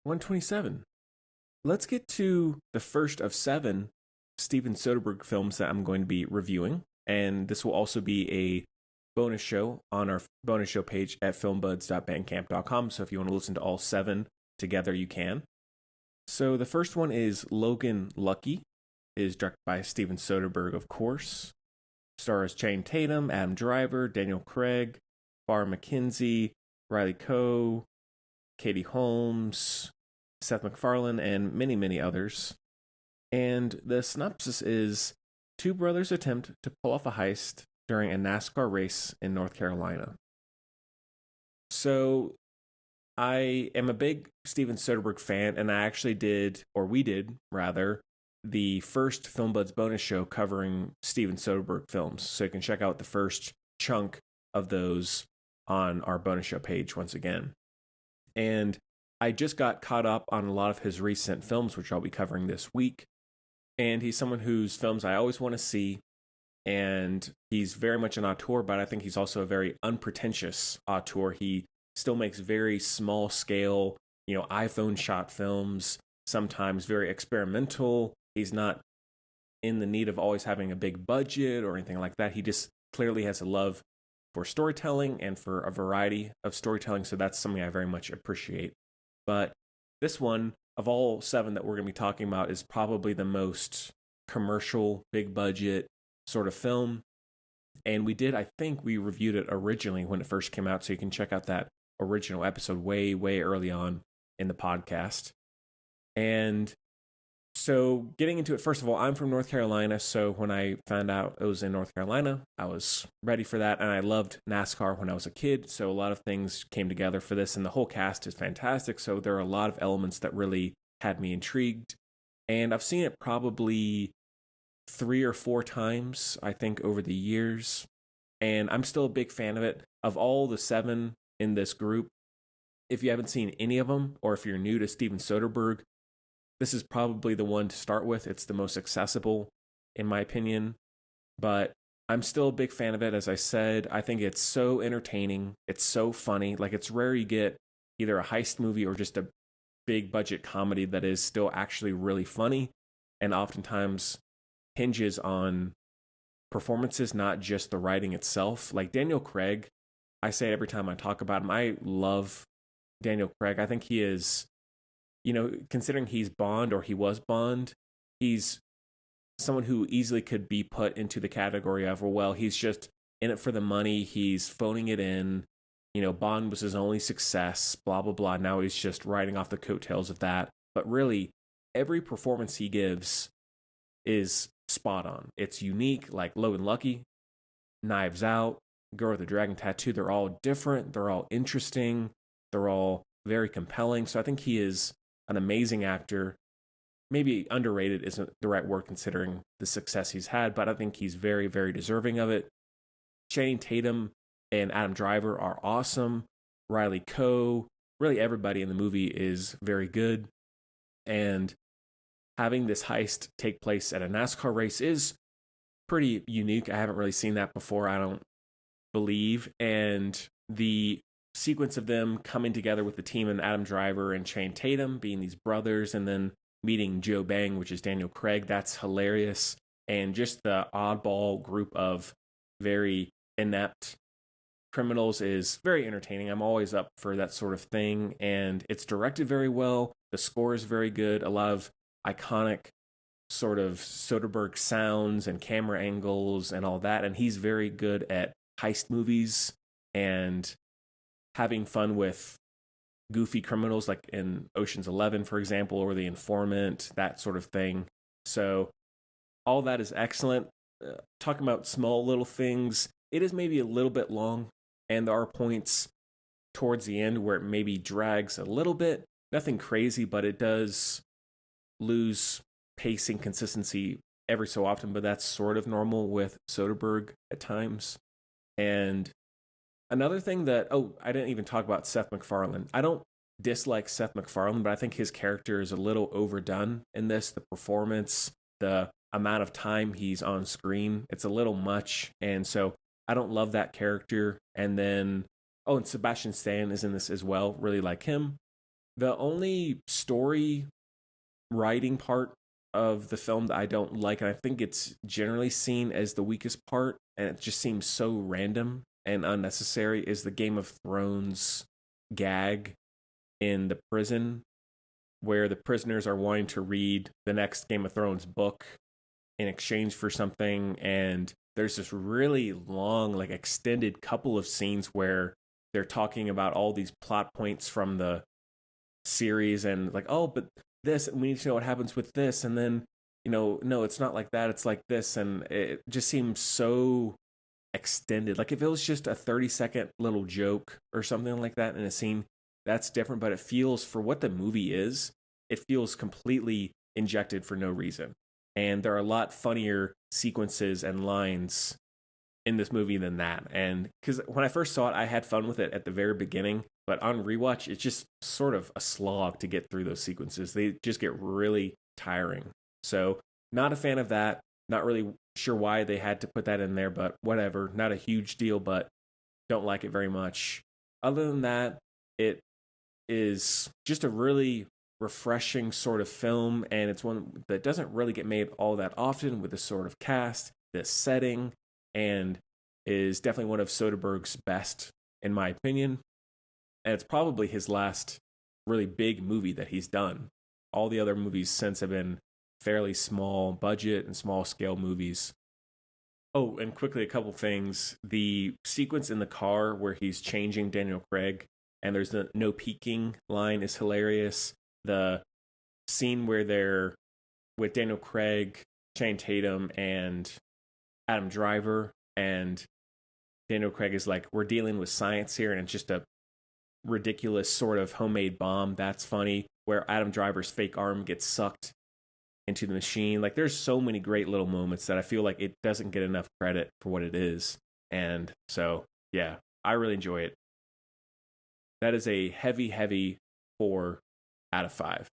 127. Let's get to the first of seven Steven Soderbergh films that I'm going to be reviewing. And this will also be a bonus show on our bonus show page at filmbuds.bandcamp.com. So if you want to listen to all seven together, you can. So the first one is Logan Lucky. It is directed by Steven Soderbergh, of course. Stars Channing Tatum, Adam Driver, Daniel Craig, Barr McKenzie, Riley Coe, Katie Holmes, Seth MacFarlane, and many, many others. And the synopsis is two brothers attempt to pull off a heist during a NASCAR race in North Carolina. So I am a big Steven Soderbergh fan, and I actually did, or we did rather, the first Film Buds bonus show covering Steven Soderbergh films. So you can check out the first chunk of those on our bonus show page once again. And I just got caught up on a lot of his recent films, which I'll be covering this week. And he's someone whose films I always want to see. And he's very much an auteur, but I think he's also a very unpretentious auteur. He still makes very small scale, iPhone shot films, sometimes very experimental. He's not in the need of always having a big budget or anything like that. He just clearly has a love for storytelling and for a variety of storytelling. So that's something I very much appreciate. But this one, of all seven that we're going to be talking about, is probably the most commercial, big budget sort of film. And I think we reviewed it originally when it first came out. So you can check out that original episode way, way early on in the podcast. And so getting into it, first of all, I'm from North Carolina. So when I found out it was in North Carolina, I was ready for that. And I loved NASCAR when I was a kid. So a lot of things came together for this. And the whole cast is fantastic. So there are a lot of elements that really had me intrigued. And I've seen it probably 3 or 4 times, I think, over the years. And I'm still a big fan of it. Of all the 7 in this group, if you haven't seen any of them, or if you're new to Steven Soderbergh, this is probably the one to start with. It's the most accessible, in my opinion. But I'm still a big fan of it. As I said, I think it's so entertaining. It's so funny. Like, it's rare you get either a heist movie or just a big budget comedy that is still actually really funny, and oftentimes hinges on performances, not just the writing itself. Like Daniel Craig, I say it every time I talk about him, I love Daniel Craig. I think he is, considering he's Bond, or he was Bond, he's someone who easily could be put into the category of, well, he's just in it for the money, he's phoning it in, Bond was his only success, blah, blah, blah. Now he's just riding off the coattails of that. But really, every performance he gives is spot on. It's unique, like Logan Lucky, Knives Out, Girl with the Dragon Tattoo. They're all different. They're all interesting. They're all very compelling. So I think he is an amazing actor. Maybe underrated isn't the right word considering the success he's had, but I think he's very, very deserving of it. Channing Tatum and Adam Driver are awesome. Riley Coe, really everybody in the movie is very good. And having this heist take place at a NASCAR race is pretty unique. I haven't really seen that before, I don't believe. And the sequence of them coming together with the team and Adam Driver and Channing Tatum being these brothers, and then meeting Joe Bang, which is Daniel Craig, that's hilarious. And just the oddball group of very inept criminals is very entertaining. I'm always up for that sort of thing. And it's directed very well. The score is very good. A lot of iconic sort of Soderbergh sounds and camera angles and all that. And he's very good at heist movies and having fun with goofy criminals, like in Ocean's 11, for example, or The Informant, that sort of thing. So all that is excellent. Talking about small little things, it is maybe a little bit long, and there are points towards the end where it maybe drags a little bit. Nothing crazy, but it does lose pacing consistency every so often, but that's sort of normal with Soderbergh at times. And another thing that, I didn't even talk about Seth MacFarlane. I don't dislike Seth MacFarlane, but I think his character is a little overdone in this. The performance, the amount of time he's on screen, it's a little much. And so I don't love that character. And then, and Sebastian Stan is in this as well. Really like him. The only story writing part of the film that I don't like, and I think it's generally seen as the weakest part, and it just seems so random and unnecessary, is the Game of Thrones gag in the prison where the prisoners are wanting to read the next Game of Thrones book in exchange for something. And there's this really long, like extended couple of scenes where they're talking about all these plot points from the series and like, oh, but this, we need to know what happens with this. And then, no, it's not like that. It's like this. And it just seems so extended. Like if it was just a 30-second little joke or something like that in a scene, that's different. But it feels, for what the movie is, it feels completely injected for no reason. And there are a lot funnier sequences and lines in this movie than that. And because when I first saw it, I had fun with it at the very beginning, but on rewatch, it's just sort of a slog to get through those sequences. They just get really tiring. So, not a fan of that. Not really sure why they had to put that in there, but whatever. Not a huge deal, but don't like it very much. Other than that, it is just a really refreshing sort of film, and it's one that doesn't really get made all that often with this sort of cast, this setting, and is definitely one of Soderbergh's best, in my opinion. And it's probably his last really big movie that he's done. All the other movies since have been fairly small budget and small scale movies. Oh, and quickly, a couple things. The sequence in the car where he's changing Daniel Craig and there's the no peeking line is hilarious. The scene where they're with Daniel Craig, Channing Tatum, and Adam Driver, and Daniel Craig is like, we're dealing with science here, and it's just a ridiculous sort of homemade bomb. That's funny. Where Adam Driver's fake arm gets sucked into the machine. Like, there's so many great little moments that I feel like it doesn't get enough credit for what it is. And so, yeah, I really enjoy it. That is a heavy 4 out of 5.